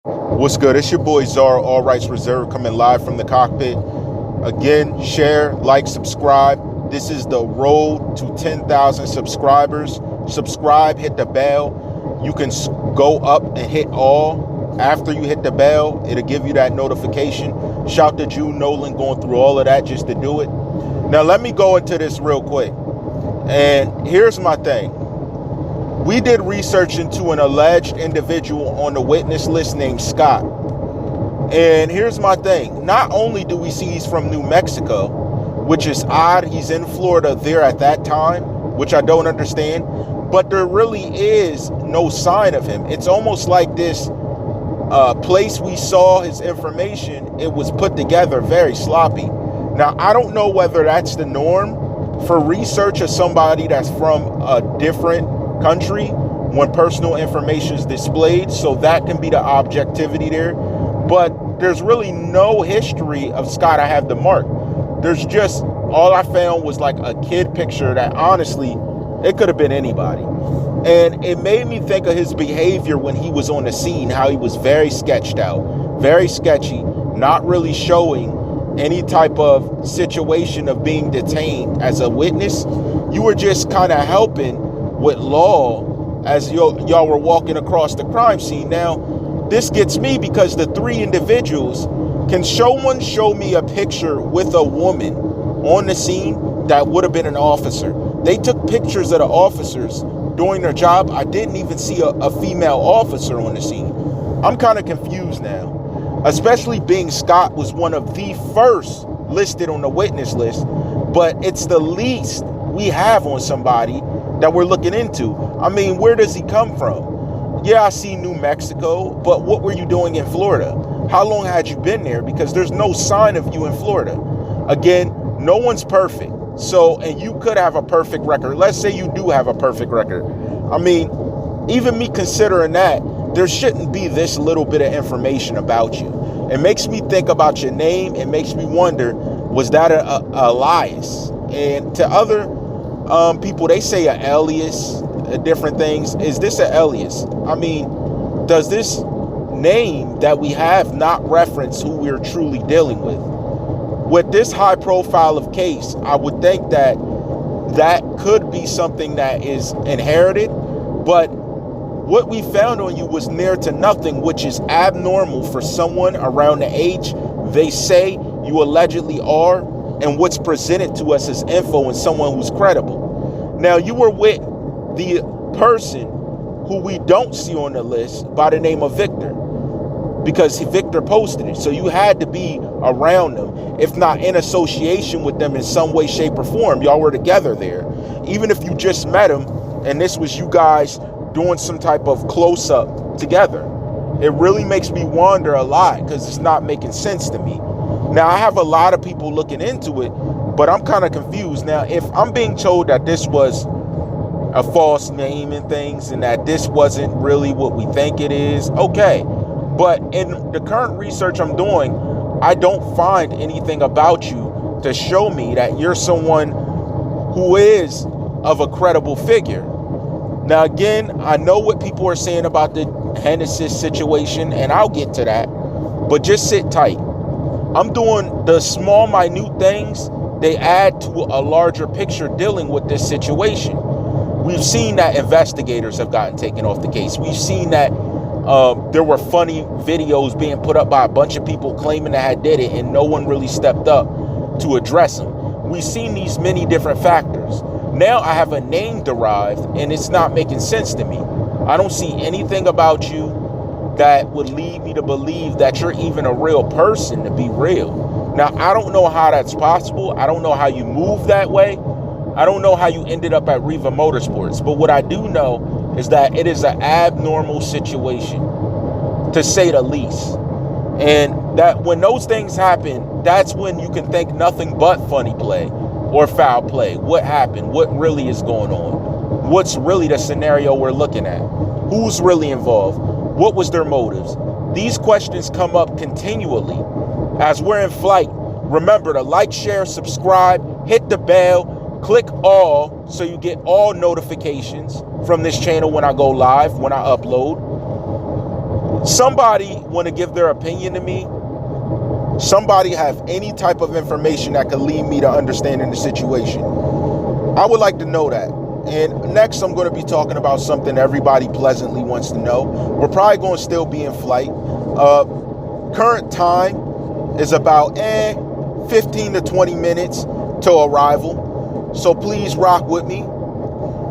What's good? It's your boy TheCzarr, all rights reserved, coming live from the cockpit. Again, share, like, subscribe. This is the road to 10,000 subscribers. Subscribe, hit the bell. You can go up and hit all. After you hit the bell, it'll give you that notification. Shout to Jude Nolan going through all of that just to do it. Now, let me go into this real quick. And here's my thing. We did research into an alleged individual on the witness list named Scott. And here's my thing. Not only do we see he's from New Mexico, which is odd, he's in Florida there at that time, which I don't understand, but there really is no sign of him. It's almost like this place we saw his information, it was put together very sloppy. Now, I don't know whether that's the norm for research of somebody that's from a different country when personal information is displayed, so that can be the objectivity there. But there's really no history of Scott I have to mark. There's just, all I found was like a kid picture that honestly, it could have been anybody. And it made me think of his behavior when he was on the scene, how he was very sketched out, very sketchy, not really showing any type of situation of being detained as a witness. You were just kind of helping with law as y'all were walking across the crime scene. Now, this gets me because the three individuals, can someone show me a picture with a woman on the scene that would have been an officer? They took pictures of the officers doing their job. I didn't even see a female officer on the scene. I'm kind of confused now, especially being Scott was one of the first listed on the witness list, but it's the least we have on somebody that we're looking into. I mean, where does he come from? Yeah, I see New Mexico, but what were you doing in Florida? How long had you been there? Because there's no sign of you in Florida. Again, no one's perfect. So, and you could have a perfect record. Let's say you do have a perfect record. I mean, even me considering that, there shouldn't be this little bit of information about you. It makes me think about your name. It makes me wonder, was that a alias? And to other people, they say an alias, different things. Is this an alias? I mean, does this name that we have not reference who we're truly dealing with? With this high profile of case, I would think that that could be something that is inherited, but what we found on you was near to nothing, which is abnormal for someone around the age they say you allegedly are, and what's presented to us as info and someone who's credible. Now, you were with the person who we don't see on the list by the name of Victor, because Victor posted it. So you had to be around them, if not in association with them in some way, shape, or form. Y'all were together there. Even if you just met him and this was you guys doing some type of close-up together. It really makes me wonder a lot because it's not making sense to me. Now, I have a lot of people looking into it, but I'm kind of confused. Now, if I'm being told that this was a false name and things and that this wasn't really what we think it is, okay. But in the current research I'm doing, I don't find anything about you to show me that you're someone who is of a credible figure. Now, again, I know what people are saying about the Hennessy situation, and I'll get to that, but just sit tight. I'm doing the small, minute things they add to a larger picture dealing with this situation. We've seen that investigators have gotten taken off the case. We've seen that there were funny videos being put up by a bunch of people claiming that I did it, and no one really stepped up to address them. We've seen these many different factors. Now I have a name derived, and it's not making sense to me. I don't see anything about you that would lead me to believe that you're even a real person, to be real. Now, I don't know how that's possible. I don't know how you move that way. I don't know how you ended up at Riva Motorsports. But what I do know is that it is an abnormal situation, to say the least. And that when those things happen, that's when you can think nothing but funny play or foul play. What happened? What really is going on? What's really the scenario we're looking at? Who's really involved? What was their motives? These questions come up continually as we're in flight. Remember to like, share, subscribe, hit the bell, click all so you get all notifications from this channel when I go live, when I upload. Somebody want to give their opinion to me? Somebody have any type of information that could lead me to understanding the situation? I would like to know that. And next, I'm going to be talking about something everybody pleasantly wants to know. We're probably going to still be in flight. Current time is about 15 to 20 minutes to arrival. So please rock with me.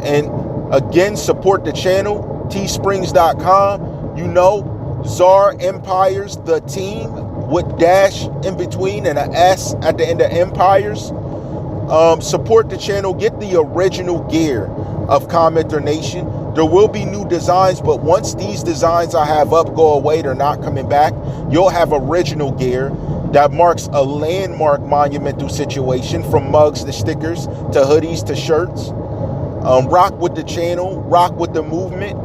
And again, support the channel, teesprings.com. You know, TheCzarr Empires, the team, with dash in between and an S at the end of Empires. Support the channel. Get the original gear of CommenterNation. There will be new designs, but once these designs I have up go away, they're not coming back. You'll have original gear that marks a landmark monumental situation, from mugs to stickers to hoodies to shirts. Rock with the channel, rock with the movement.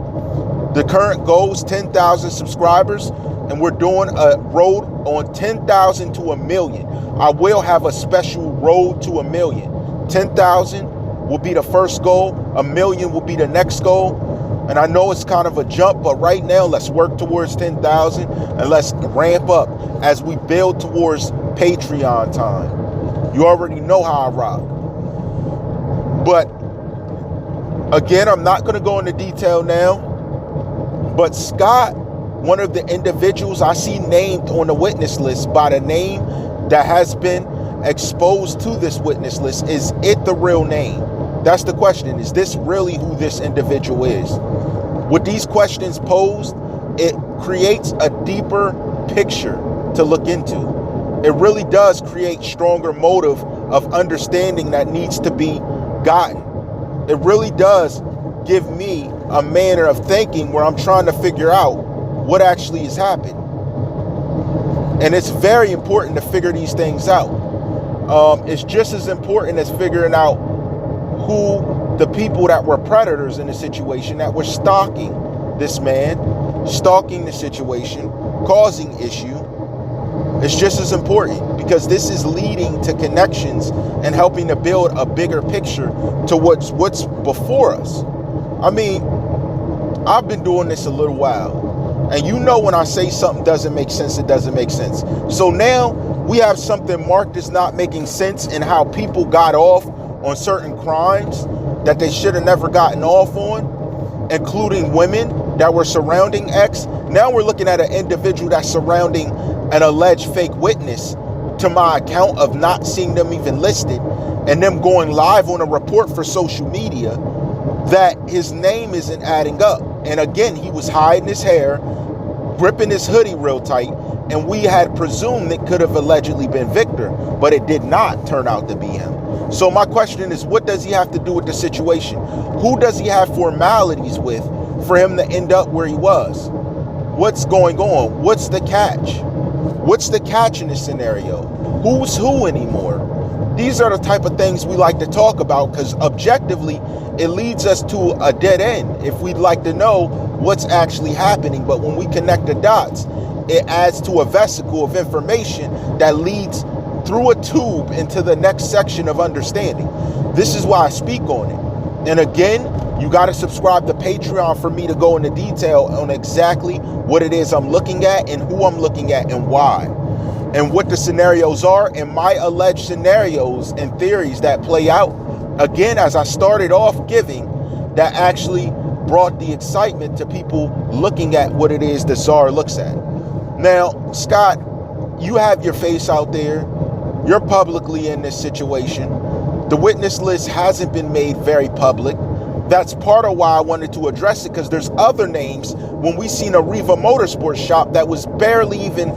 The current goal is 10,000 subscribers, and we're doing a road on 10,000 to 1 million. I will have a special road to 1 million. 10,000 will be the first goal. 1 million will be the next goal. And I know it's kind of a jump, but right now let's work towards 10,000 and let's ramp up as we build towards Patreon time. You already know how I rock. But again, I'm not going to go into detail now. But Scott, one of the individuals I see named on the witness list by the name that has been exposed to this witness list, is it the real name? That's the question. Is this really who this individual is? With these questions posed, it creates a deeper picture to look into. It really does create stronger motive of understanding that needs to be gotten. It really does give me a manner of thinking where I'm trying to figure out what actually has happened. And it's very important to figure these things out. It's just as important as figuring out who the people that were predators in the situation, that were stalking this man, stalking the situation, causing issue. It's just as important, because this is leading to connections and helping to build a bigger picture to what's before us. I mean, I've been doing this a little while, and you know when I say something doesn't make sense, it doesn't make sense. So now we have something marked as not making sense in how people got off on certain crimes that they should have never gotten off on, including women that were surrounding X. Now we're looking at an individual that's surrounding an alleged fake witness to my account of not seeing them even listed, and them going live on a report for social media that his name isn't adding up. And again, he was hiding his hair, gripping his hoodie real tight, and we had presumed it could have allegedly been Victor, but it did not turn out to be him. So my question is, what does he have to do with the situation? Who does he have formalities with for him to end up where he was? What's going on? What's the catch? What's the catch in this scenario? Who's who anymore? These are the type of things we like to talk about, because objectively, it leads us to a dead end if we'd like to know what's actually happening. But when we connect the dots, it adds to a vesicle of information that leads through a tube into the next section of understanding. This is why I speak on it. And again, you got to subscribe to Patreon for me to go into detail on exactly what it is I'm looking at and who I'm looking at and why, and what the scenarios are and my alleged scenarios and theories that play out. Again, as I started off giving, that actually brought the excitement to people looking at what it is TheCzarr looks at. Now, Scott, you have your face out there. You're publicly in this situation. The witness list hasn't been made very public. That's part of why I wanted to address it, because there's other names when we seen a Riva Motorsports shop that was barely even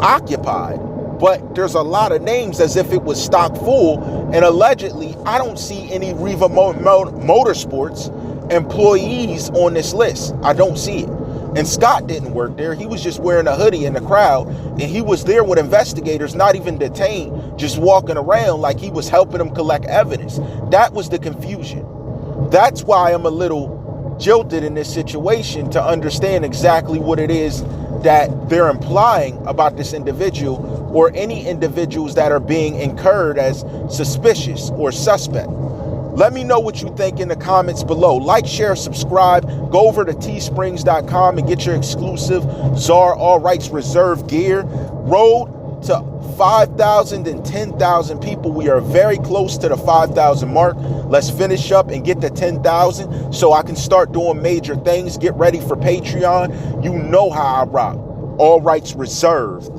occupied. But there's a lot of names as if it was stock full, and allegedly I don't see any Riva Motorsports employees on this list. I don't see it. And Scott didn't work there. He was just wearing a hoodie in the crowd, and he was there with investigators, not even detained, just walking around like he was helping them collect evidence. That was the confusion. That's why I'm a little jilted in this situation, to understand exactly what it is that they're implying about this individual, or any individuals that are being incurred as suspicious or suspect. Let me know what you think in the comments below. Like, share, subscribe. Go over to teesprings.com and get your exclusive TheCzarr All Rights Reserved gear. Road to 5,000 and 10,000 people. We are very close to the 5,000 mark. Let's finish up and get to 10,000 so I can start doing major things. Get ready for Patreon. You know how I rock. All rights reserved.